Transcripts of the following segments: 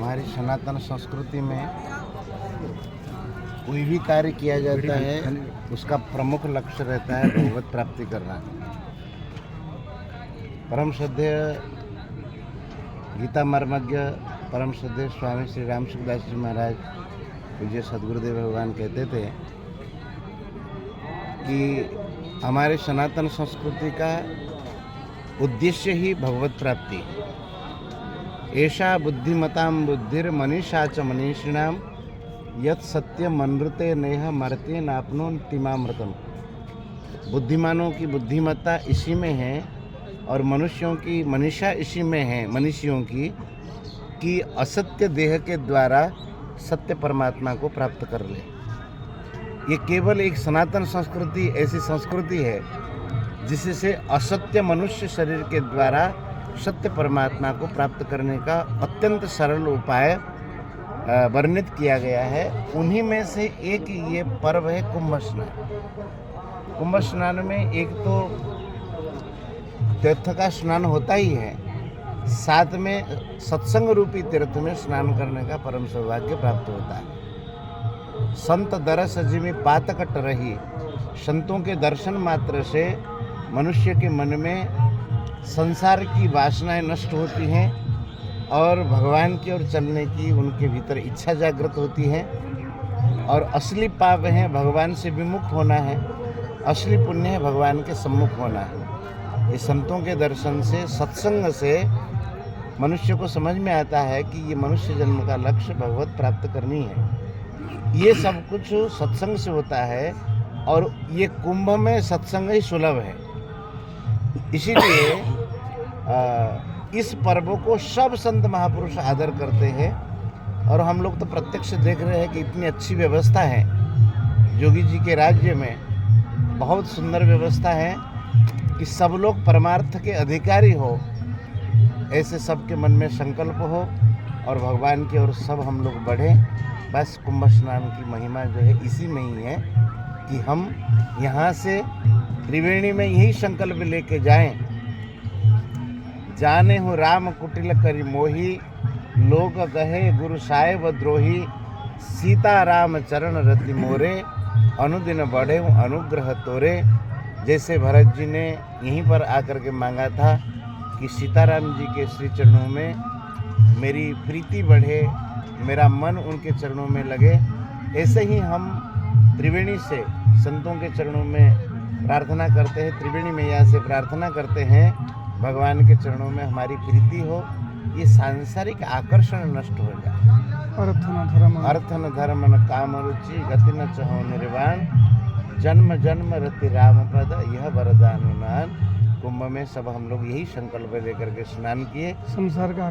हमारी सनातन संस्कृति में कोई भी कार्य किया जाता है उसका प्रमुख लक्ष्य रहता है भगवत प्राप्ति करना। परम श्रद्धेय गीता मर्मज्ञ परम श्रद्धेय स्वामी श्री राम सुखदास जी महाराज पूज्य सद्गुरुदेव भगवान कहते थे कि हमारे सनातन संस्कृति का उद्देश्य ही भगवत प्राप्ति। ऐसा बुद्धिमतां बुद्धिर मनीषा च मनीषिणाम यत् सत्यम मनृते नेह मरते नाप्नोतिमामृतम। बुद्धिमानों की बुद्धिमत्ता इसी में है और मनुष्यों की मनीषा इसी में है, मनुष्यों की कि असत्य देह के द्वारा सत्य परमात्मा को प्राप्त कर ले। ये केवल एक सनातन संस्कृति ऐसी संस्कृति है जिससे असत्य मनुष्य शरीर के द्वारा सत्य परमात्मा को प्राप्त करने का अत्यंत सरल उपाय वर्णित किया गया है। उन्हीं में से एक ये पर्व है कुंभ स्नान। कुंभ स्नान में एक तो तीर्थ का स्नान होता ही है, साथ में सत्संग रूपी तीर्थ में स्नान करने का परम सौभाग्य प्राप्त होता है। संत दरस जिमि पातकट रही, संतों के दर्शन मात्र से मनुष्य के मन में संसार की वासनाएं नष्ट होती हैं और भगवान की ओर चलने की उनके भीतर इच्छा जागृत होती है। और असली पाप है भगवान से विमुख होना है, असली पुण्य है भगवान के सम्मुख होना है। ये संतों के दर्शन से, सत्संग से मनुष्य को समझ में आता है कि ये मनुष्य जन्म का लक्ष्य भगवत प्राप्त करनी है। ये सब कुछ सत्संग से होता है और ये कुंभ में सत्संग ही सुलभ है। इसीलिए इस पर्व को सब संत महापुरुष आदर करते हैं और हम लोग तो प्रत्यक्ष देख रहे हैं कि इतनी अच्छी व्यवस्था है योगी जी के राज्य में। बहुत सुंदर व्यवस्था है कि सब लोग परमार्थ के अधिकारी हो, ऐसे सबके मन में संकल्प हो और भगवान की ओर सब हम लोग बढ़ें। बस कुंभ स्नान की महिमा जो है इसी में ही है कि हम यहाँ से त्रिवेणी में यही संकल्प लेके जाएं, जाने हो राम कुटिल करी मोही, लोग कहे गुरु साहेब द्रोही, सीता राम चरण रति मोरे, अनुदिन बढ़े अनुग्रह तोरे। जैसे भरत जी ने यहीं पर आकर के मांगा था कि सीताराम जी के श्री चरणों में मेरी प्रीति बढ़े, मेरा मन उनके चरणों में लगे, ऐसे ही हम त्रिवेणी से संतों के चरणों में प्रार्थना करते हैं, त्रिवेणी मैया से प्रार्थना करते हैं भगवान के चरणों में हमारी प्रीति हो, ये सांसारिक आकर्षण नष्ट हो जाए। अर्थ न धर्म न काम रुचि, गति न चहो निर्वाण, जन्म जन्म रति राम पद यह वरदान मान। कुंभ में सब हम लोग यही संकल्प लेकर के स्नान किए, संसार का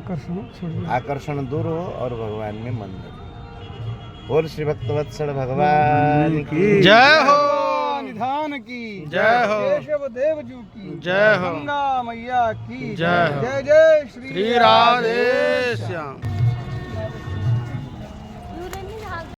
आकर्षण दूर हो और भगवान में मन लगे। बोल श्री भक्तवत्सल भगवान की जय हो, निधान की जय हो, केशव देव जी की जय हो, गंगा मैया की जय हो। जय जय श्री राधे श्याम।